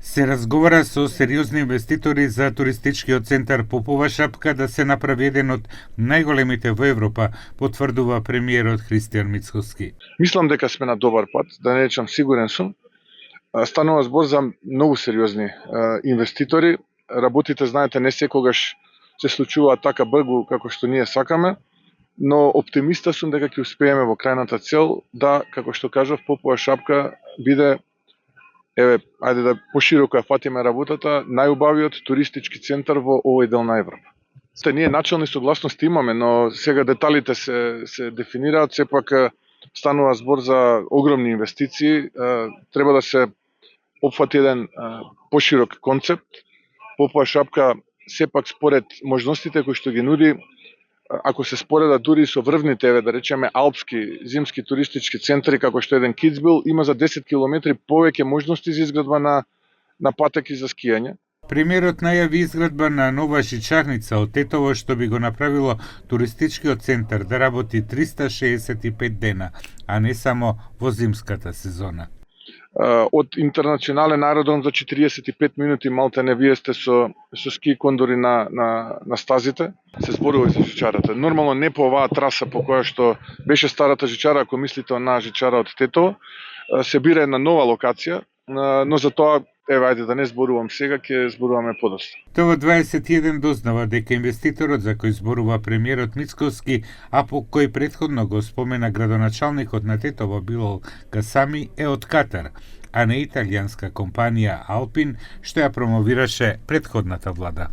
Се разговара со сериозни инвеститори за туристичкиот центар Попова шапка да се направи еден од најголемите во Европа, потврдува премиерот Христијан Мицкоски. Мислам дека сме на добар пат, да не речам сигурен сум. Станува збор за многу сериозни инвеститори. Работите, знаете, не секогаш се случуваат така брзо како што ние сакаме, но оптимиста сум дека ќе успееме во крајната цел да, како што кажав, Попова шапка биде, ајде да пошироко ја фатиме работата, најубавиот туристички центар во овој дел на Европа. Ние начални согласности имаме, но сега деталите се дефинираат, сепак станува збор за огромни инвестиции, треба да се опфати еден поширок концепт. Попова шапка сепак според можностите кои што ги нуди, ако се спореда дури со врвните, да речеме, алпски зимски туристички центри, како што еден Кидсбил, има за 10 километри повеќе можности за изградба на патеки за скијање. Премиерот најави изградба на нова шичарница од Тетово, што би го направило туристичкиот центар да работи 365 дена, а не само во зимската сезона. Од интернационален аеродром за 45 минути малтене вие сте со ски кондори на стазите, се зборува и за жичарата. Нормално не по оваа траса по која што беше старата жичара, ако мислите на жичара од Тетово, се бира една нова локација, но за тоа ајде да не зборувам сега, ќе зборуваме подоцна. ТВ 21 дознава дека инвеститорот за кој зборува премиерот Мицкоски, а по кој претходно го спомена градоначалникот на Тетово Билал Касами, е од Катар, а не италијанска компанија Алпин, што ја промовираше претходната влада.